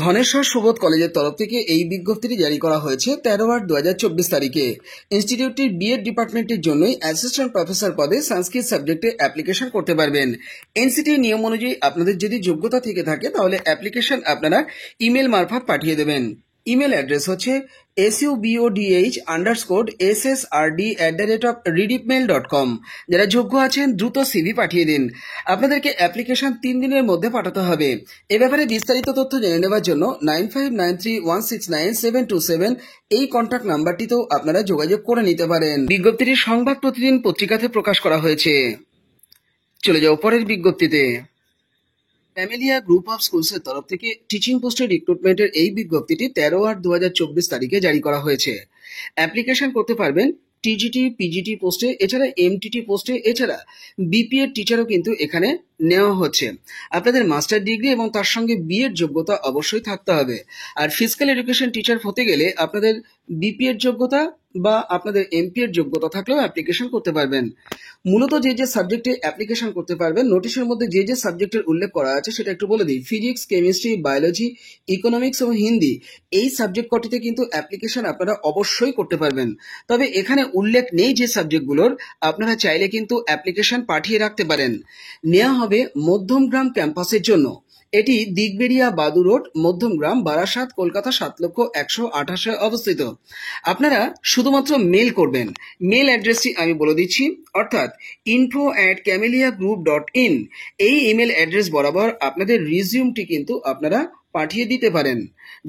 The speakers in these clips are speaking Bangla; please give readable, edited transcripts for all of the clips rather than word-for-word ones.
ধনেশ্বর সুবোধ কলেজের তরফ থেকে এই বিজ্ঞপ্তিটি জারি করা হয়েছে 13/8/2024 তারিখে। ইনস্টিটিউটটির বিএড ডিপার্টমেন্টের জন্যই অ্যাসিস্ট্যান্ট প্রফেসর পদে সংস্কৃত সাবজেক্টে অ্যাপ্লিকেশন করতে পারবেন। এনসিটির নিয়ম অনুযায়ী আপনাদের যদি যোগ্যতা থেকে থাকে তাহলে অ্যাপ্লিকেশন আপনারা ইমেল মারফত পাঠিয়ে দেবেন। ইমেল অ্যাড্রেস হচ্ছে subodh_ssrd@redipmail.com। যারা যোগ্য আছেন দ্রুত সিভি পাঠিয়ে দিন। আপনাদেরকে অ্যাপ্লিকেশন 3 দিনের মধ্যে পাঠাতে হবে। এ ব্যাপারে বিস্তারিত তথ্য জেনে নেওয়ার জন্য 9593169727 এই কন্ট্যাক্ট নাম্বারটিতেও আপনারা যোগাযোগ করে নিতে পারেন। বিজ্ঞপ্তিটি সংবাদ প্রতিদিন পত্রিকাতে প্রকাশ করা হয়েছে। চলে যাও পরের বিজ্ঞপ্তিতে। ক্যামেলিয়া গ্রুপ অফ স্কুলসের তরফ থেকে টিচিং পোস্টের রিক্রুটমেন্টের এই বিজ্ঞপ্তিটি 13/8/2024 তারিখে জারি করা হয়েছে। অ্যাপ্লিকেশন করতে পারবেন টিজিটি, পিজিটি পোস্টে, এছাড়া এমটিটি পোস্টে, এছাড়া বিপিএড টিচারও কিন্তু এখানে নেওয়া হচ্ছে। আপনাদের মাস্টার ডিগ্রি এবং তার সঙ্গে বিএড যোগ্যতা অবশ্যই থাকতে হবে। আর ফিজিক্যাল এডুকেশন টিচার হতে গেলে আপনাদের বিপিএড যোগ্যতা বা আপনাদের এমপিএড যোগ্যতা থাকলেও অ্যাপ্লিকেশন করতে পারবেন। মূলত যে যে সাবজেক্টে অ্যাপ্লিকেশন করতে পারবেন, নোটিশের মধ্যে যে যে সাবজেক্টের উল্লেখ করা আছে সেটা একটু বলে দিই। ফিজিক্স, কেমিস্ট্রি, বায়োলজি, ইকোনমিক্স এবং হিন্দি, এই সাবজেক্ট কটিতে কিন্তু অ্যাপ্লিকেশন আপনারা অবশ্যই করতে পারবেন। তবে এখানে উল্লেখ নেই যে সাবজেক্টগুলোর, আপনারা চাইলে কিন্তু অ্যাপ্লিকেশন পাঠিয়ে রাখতে পারেন। নেওয়া হবে মধ্যমগ্রাম ক্যাম্পাসের জন্য। এটি দিগবেড়িয়া বাদু রোড, মধ্যমগ্রাম, বারাসাত, কলকাতা 7,128,000 অবস্থিত। আপনারা শুধুমাত্র মেল করবেন। মেল অ্যাড্রেসটি আমি বলে দিচ্ছি, অর্থাৎ info@cameliagroup.in। এই ইমেল অ্যাড্রেস বরাবর আপনাদের রিজিউমটি কিন্তু আপনারা পাঠিয়ে দিতে পারেন।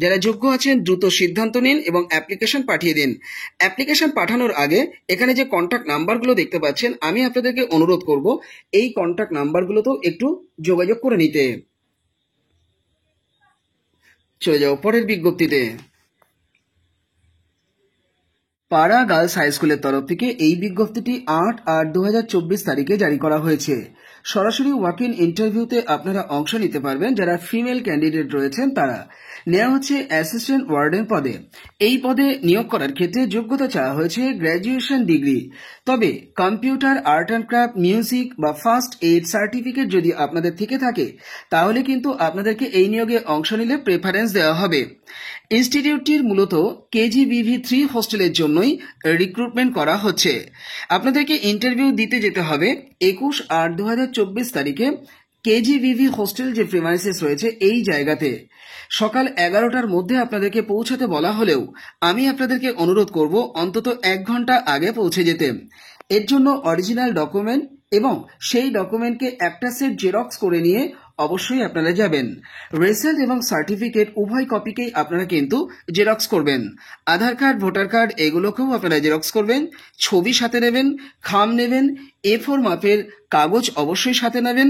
যারা যোগ্য আছেন দ্রুত সিদ্ধান্ত নিন এবং অ্যাপ্লিকেশন পাঠিয়ে দিন। অ্যাপ্লিকেশন পাঠানোর আগে এখানে যে কন্ট্যাক্ট নাম্বারগুলো দেখতে পাচ্ছেন, আমি আপনাদেরকে অনুরোধ করব এই কন্ট্যাক্ট নাম্বারগুলোতেও একটু যোগাযোগ করে নিতে। চলে যাও পরের বিজ্ঞপ্তিতে। পাড়া গার্লস হাই স্কুলের তরফ থেকে এই বিজ্ঞপ্তিটি 8/8/2024 তারিখে জারি করা হয়েছে। সরাসরি ওয়াক ইন ইন্টারভিউতে আপনারা অংশ নিতে পারবেন। যারা ফিমেল ক্যান্ডিডেট রয়েছেন তারা। নেওয়া হচ্ছে অ্যাসিস্ট্যান্ট ওয়ার্ডেন পদে। এই পদে নিয়োগ করার ক্ষেত্রে যোগ্যতা চাওয়া হয়েছে গ্র্যাজুয়েশন ডিগ্রি। তবে computer, art and craft, music বা ফার্স্ট এইড সার্টিফিকেট যদি আপনাদের থেকে থাকে তাহলে কিন্তু আপনাদেরকে এই নিয়োগে অংশ নিলে প্রেফারেন্স দেওয়া হবে। ইনস্টিটিউটটির মূলত KGBV3 হোস্টেলের জন্যই রিক্রুটমেন্ট করা হচ্ছে। আপনাদেরকে ইন্টারভিউ দিতে যেতে হবে 21/8/2024 তারিখে KGBV হোস্টেল যে প্রিমাইসেস রয়েছে এই জায়গাতে। সকাল 11টার মধ্যে আপনাদেরকে পৌঁছাতে বলা হলেও আমি আপনাদেরকে অনুরোধ করব অন্তত 1 ঘন্টা আগে পৌঁছে যেতে। এর জন্য অরিজিনাল ডকুমেন্ট এবং সেই ডকুমেন্টকে একটা সেট জেরক্স করে নিয়ে অবশ্যই আপনারা যাবেন। রেজাল্ট এবং সার্টিফিকেট উভয় কপিকেই আপনারা কিন্তু জেরক্স করবেন। আধার কার্ড, ভোটার কার্ড এগুলোকেও আপনারা জেরক্স করবেন। ছবি সাথে নেবেন, খাম নেবেন, A4 মাপের কাগজ অবশ্যই সাথে নেবেন।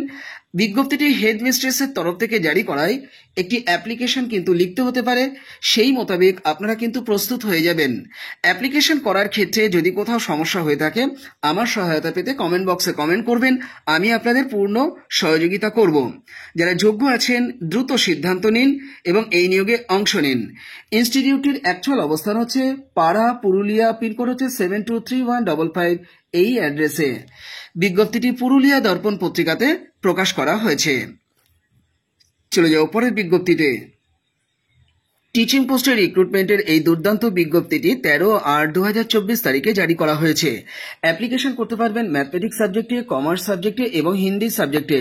বিজ্ঞপ্তিটি হেডমিস্ট্রেসের তরফ থেকে জারি করায় একটি অ্যাপ্লিকেশন কিন্তু লিখতে হতে পারে। সেই মোতাবেক আপনারা কিন্তু প্রস্তুত হয়ে যাবেন। অ্যাপ্লিকেশন করার ক্ষেত্রে যদি কোথাও সমস্যা হয়ে থাকে আমার সহায়তা পেতে কমেন্ট বক্সে কমেন্ট করবেন, আমি আপনাদের পূর্ণ সহযোগিতা করব। যারা যোগ্য আছেন দ্রুত সিদ্ধান্ত নিন এবং এই নিয়োগে অংশ নিন। ইনস্টিটিউটটির অ্যাকচুয়াল অবস্থান হচ্ছে পাড়া, পুরুলিয়া, পিনকোড হচ্ছে 723155 এই অ্যাড্রেসে। বিজ্ঞপ্তিটি পুরুলিয়া দর্পণ পত্রিকাতে প্রকাশ করা হয়েছে। চলে যাও পরের বিজ্ঞপ্তিতে। টিচিং পোস্টের রিক্রুটমেন্টের এই দুর্দান্ত বিজ্ঞপ্তিটি 13/8/2024 তারিখে জারি করা হয়েছে। অ্যাপ্লিকেশন করতে পারবেন ম্যাথমেটিক্স সাবজেক্টে, কমার্স সাবজেক্টে এবং হিন্দি সাবজেক্টে।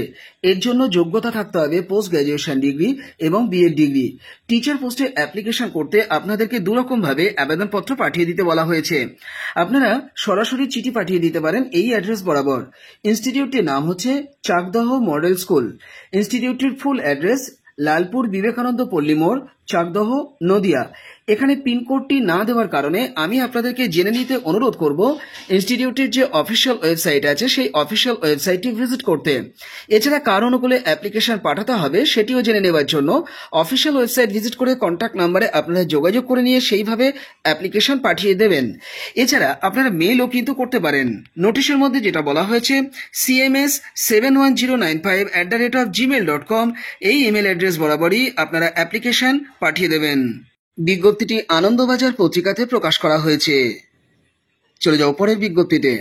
এর জন্য যোগ্যতা থাকতে হবে পোস্ট গ্র্যাজুয়েশন ডিগ্রি এবং বিএড ডিগ্রি। টিচার পোস্টে অ্যাপ্লিকেশন করতে আপনাদেরকে দুরকমভাবে আবেদনপত্র পাঠিয়ে দিতে বলা হয়েছে। আপনারা সরাসরি চিঠি পাঠিয়ে দিতে পারেন এই অ্যাড্রেস বরাবর। ইনস্টিটিউটটির নাম হচ্ছে চাকদহ মডেল স্কুল। ইনস্টিটিউটটির ফুল অ্যাড্রেস লালপুর বিবেকানন্দ পল্লী মোড়, চাকদহ, নদিয়া। এখানে পিনকোডটি না দেওয়ার কারণে আমি আপনাদেরকে জেনে নিতে অনুরোধ করব ইনস্টিটিউটের যে অফিসিয়াল ওয়েবসাইট আছে সেই অফিসিয়াল ওয়েবসাইটটি ভিজিট করতে। এছাড়া কার অনুকূলে অ্যাপ্লিকেশন পাঠাতে হবে সেটিও জেনে নেওয়ার জন্য অফিসিয়াল ওয়েবসাইট ভিজিট করে কন্ট্যাক্ট নাম্বারে আপনারা যোগাযোগ করে নিয়ে সেইভাবে অ্যাপ্লিকেশন পাঠিয়ে দেবেন। এছাড়া আপনারা মেলও কিন্তু করতে পারেন। নোটিশের মধ্যে যেটা বলা হয়েছে cms71095@gmail.com এই ইমেল অ্যাড্রেস বরাবরই আপনারা অ্যাপ্লিকেশন পাঠিয়ে দেবেন। বিজ্ঞপ্তিটি আনন্দবাজার পত্রিকাতে প্রকাশ করা হয়েছে। চলে যাও পরের বিজ্ঞপ্তিতে।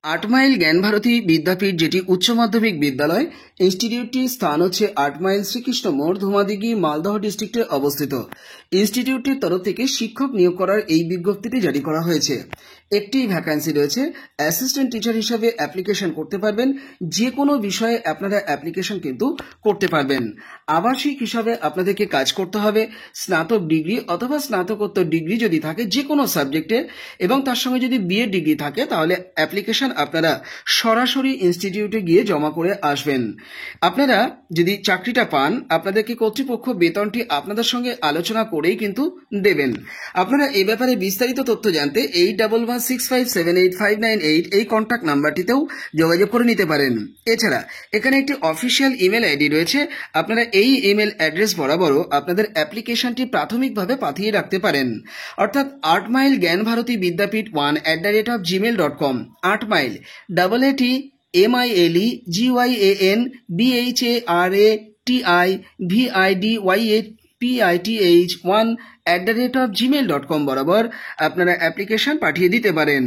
আট মাইল জ্ঞানভারতী বিদ্যাপীঠ, যেটি উচ্চ মাধ্যমিক বিদ্যালয়, ইনস্টিটিউটটির স্থান হচ্ছে 8 মাইল শ্রীকৃষ্ণ মোড়, ধুমাদিঘি, মালদহ ডিস্ট্রিক্টে অবস্থিত। ইনস্টিটিউটটির তরফ থেকে শিক্ষক নিয়োগ করার এই বিজ্ঞপ্তিটি জারি করা হয়েছে। একটি ভ্যাকান্সি রয়েছে। অ্যাসিস্ট্যান্ট টিচার হিসাবে অ্যাপ্লিকেশন করতে পারবেন। যে কোনো বিষয়ে আপনারা অ্যাপ্লিকেশন কিন্তু করতে পারবেন। আবাসিক হিসাবে আপনাদেরকে কাজ করতে হবে। স্নাতক ডিগ্রি অথবা স্নাতকোত্তর ডিগ্রি যদি থাকে যে কোনো সাবজেক্টে, এবং তার সঙ্গে যদি বিএড ডিগ্রি থাকে, তাহলে অ্যাপ্লিকেশন আপনারা সরাসরি ইনস্টিটিউটে গিয়ে জমা করে আসবেন। আপনারা যদি চাকরিটা পান, আপনাদেরকে কর্তৃপক্ষ বেতনটি আপনাদের সঙ্গে আলোচনা করেই কিন্তু দেবেন। আপনারা এই ব্যাপারে বিস্তারিত তথ্য জানতে 8116578598 এই কন্ট্যাক্ট নাম্বারটিতেও যোগাযোগ করে নিতে পারেন। এছাড়া এখানে একটি অফিসিয়াল ইমেল আইডি রয়েছে। আপনারা এই ইমেল অ্যাড্রেস বরাবরও আপনাদের অ্যাপ্লিকেশনটি প্রাথমিকভাবে পাঠিয়ে রাখতে পারেন, অর্থাৎ 8 মাইল জ্ঞানভারতী বিদ্যাপীঠ 1@gmail.com। 8 mile AATMILE GYANBHARATIVIDYAPITH 1@gmail.com বরাবর আপনারা অ্যাপ্লিকেশন পাঠিয়ে দিতে পারেন।